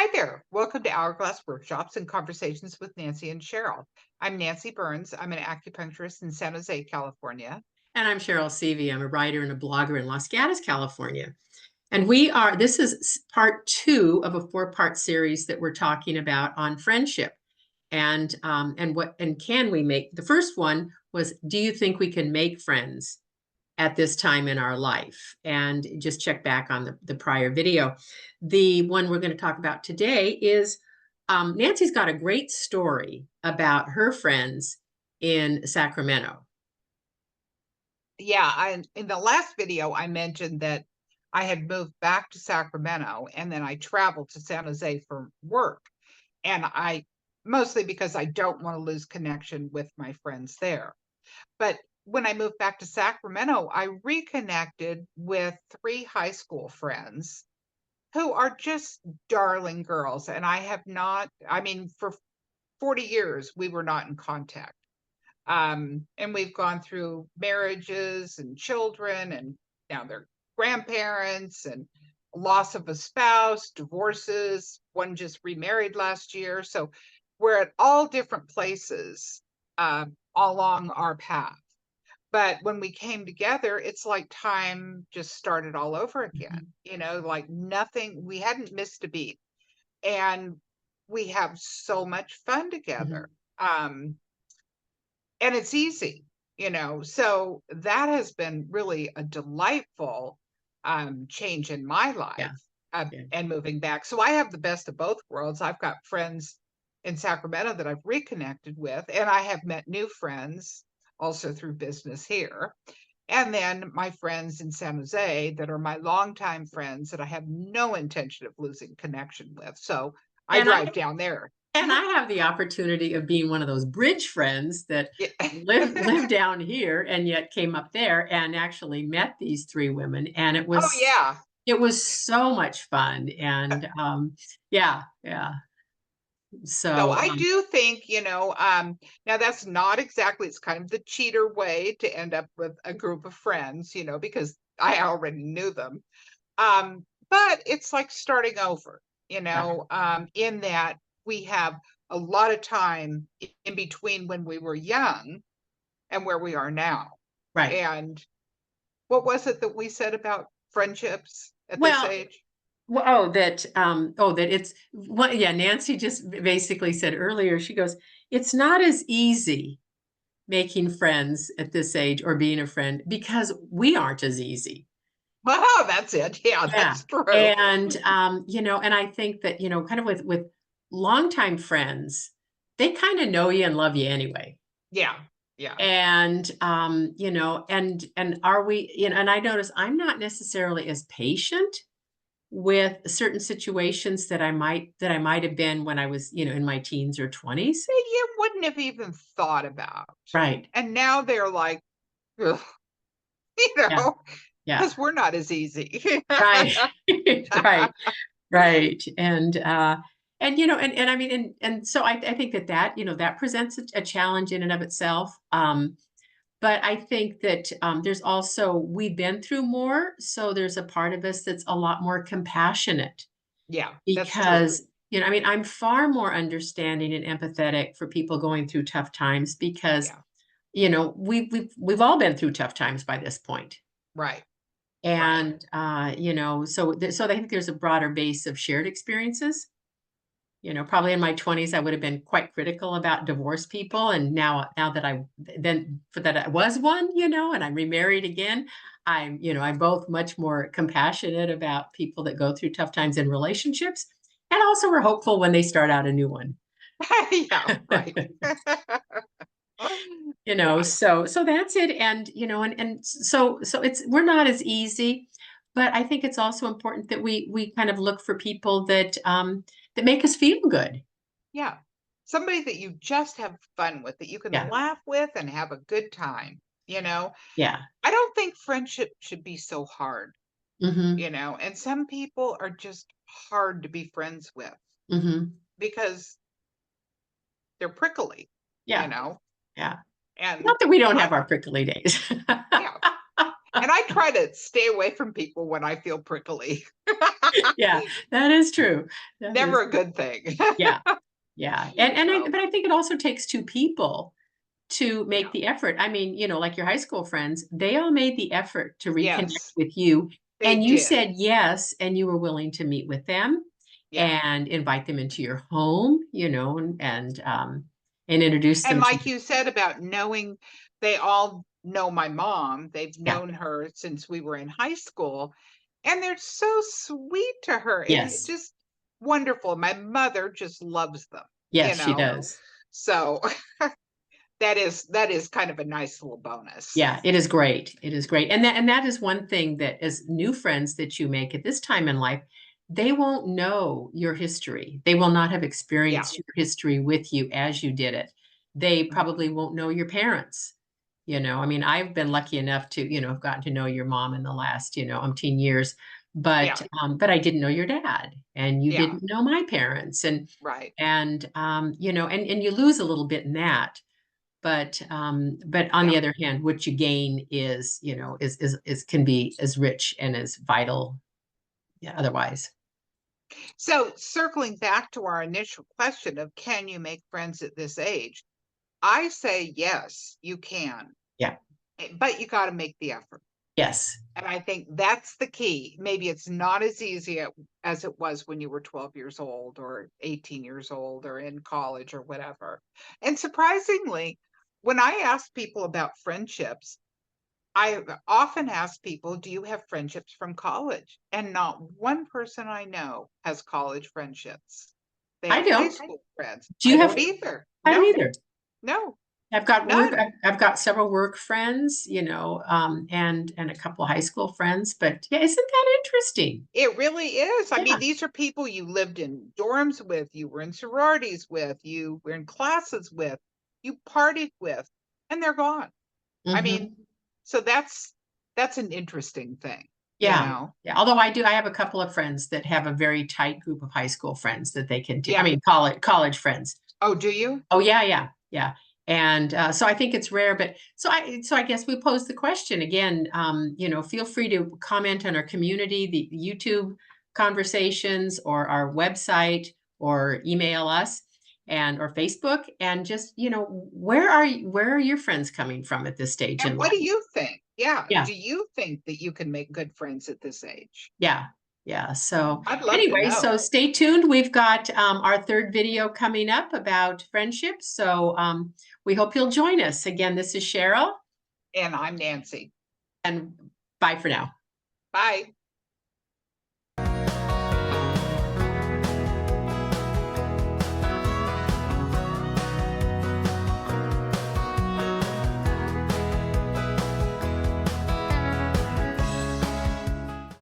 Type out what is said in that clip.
Hi there. Welcome to Hourglass Workshops and Conversations with Nancy and Cheryl. I'm Nancy Burns. I'm an acupuncturist in San Jose, California. And I'm Cheryl Seavey. I'm a writer and a blogger in Los Gatos, California. And this is part two of a four-part series that we're talking about on friendship. And can we make, the first one was, do you think we can make friends at this time in our life? And just check back on the prior video. The one we're going to talk about today is Nancy's got a great story about her friends in Sacramento. Yeah, in the last video, I mentioned that I had moved back to Sacramento and then I traveled to San Jose for work. And I mostly because I don't want to lose connection with my friends there. But when I moved back to Sacramento, I reconnected with three high school friends who are just darling girls. And I have not, I mean, for 40 years, we were not in contact. And we've gone through marriages and children, and now they're grandparents and loss of a spouse, divorces. One just remarried last year. So we're at all different places along our path. But when we came together, it's like time just started all over again. Like nothing, we hadn't missed a beat. And we have so much fun Mhm. together. And it's easy, so that has been really a delightful change in my Yeah. life, Yeah. and moving back. So I have the best of both worlds. I've got friends in Sacramento that I've reconnected with, and I have met new friends also through business here. And then my friends in San Jose that are my longtime friends that I have no intention of losing connection with. So I And I drive down there. and I have the opportunity of being one of those bridge friends that live Yeah. down here and yet came up there and actually met these three women. And Oh, yeah. it was so much fun. And yeah, yeah. No, So I do think, now that's not exactly, it's kind of the cheater way to end up with a group of friends, because I already knew them. But it's like starting over, yeah, in that we have a lot of time in between when we were young and where we are now. right. And what was it that we said about friendships at this Well, age? that it's what, yeah, Nancy just basically said earlier, she goes, it's not as easy making friends at this age or being a friend because we aren't as easy. Wow, that's it. Yeah, Yeah. that's true. And and I think that, kind of with longtime friends, they kind of know you and love you anyway. Yeah, yeah. And and are we, and I notice I'm not necessarily as patient with certain situations that I might have been when I was, in my teens or 20s. That you wouldn't have even thought about. Right. And now they're like, ugh, Yeah. Yeah. because we're not as easy. Right. Right. Right. And and I mean and so I think that that presents a challenge in and of itself. But I think that there's also we've been through more, so there's a part of us that's a lot more compassionate Yeah, that's true. because I mean I'm far more understanding and empathetic for people going through tough times because Yeah, we've all been through tough times by this point. right, right. And so I think there's a broader base of shared experiences. Probably in my 20s, I would have been quite critical about divorced people. And now that I was one, and I'm remarried again, I'm both much more compassionate about people that go through tough times in relationships. And also we're hopeful when they start out a new one. Yeah, right. Yeah, So that's it. And, so we're not as easy, but I think it's also important that we kind of look for people that make us feel good. yeah. Somebody that you just have fun with, that you can Yeah. laugh with and have a good time, you know? Yeah. I don't think friendship should be so hard, Hmm. and some people are just hard to be friends with Hmm. because they're prickly, you Yeah. know? Yeah. And Not that we don't I have our prickly days. yeah. And I try to stay away from people when I feel prickly. Yeah, that is true. That is Never a good thing. yeah, yeah. So, But I think it also takes 2 people to yeah. make the effort. I mean, like your high school friends, they all made the effort to reconnect Yes, with you, they and you did. said yes, and you were willing to meet with them Yeah. and invite them into your home, and introduce And them to like you said about knowing, they all know my mom. They've yeah, known her since we were in high school, and they're so sweet to her and yes, just wonderful. My mother just loves them, you yes, she know. does. So that is kind of a nice little bonus. Yeah, it is great. It is great. And that is one thing that as new friends that you make at this time in life, they won't know your history. They will not have Yeah. experienced your history with you as you did it. They Mhm. probably won't know your parents. I mean, I've been lucky enough to, have gotten to know your mom in the last, umpteen years, Yeah. but I didn't know your dad and you Yeah. didn't know my parents Right. and you lose a little bit in that. But on Yeah. the other hand, what you gain is, is can be as rich and as vital, yeah, otherwise. So circling back to our initial question of can you make friends at this age? I say yes, you can, Yeah. but you got to make the effort. Yes. And I think that's the key. Maybe it's not as easy as it was when you were 12 years old or 18 years old or in college or whatever. And surprisingly, when I ask people about friendships, I often ask people, do you have friendships from college? And not one person I know has college friendships. They I have high don't. school friends. Do I you have don't either. I don't No, either. no, I've got work. none. I've got several work friends, and a couple of high school friends. But yeah, isn't that interesting? It really is. I mean, Yeah. these are people you lived in dorms with, you were in sororities with, you were in classes with, you partied with, and they're gone. I mean, Hmm. so that's an interesting thing, you Yeah. know? Yeah. Although I have a couple of friends that have a very tight group of high school friends that they can. I Yeah. mean, college friends. Oh, do you? Oh yeah, yeah, yeah. And so I think it's rare, but so I guess we pose the question again. Feel free to comment on our community, the YouTube conversations, or our website, or email us, or Facebook, and just where are your friends coming from at this stage And in what life? do you think? Yeah. Yeah, Do you think that you can make good friends at this age? yeah, yeah. So I'd love to anyway, know. so stay tuned. We've got our third video coming up about friendship. So we hope you'll join us. Again, this is Cheryl, And I'm Nancy. and bye for now. Bye.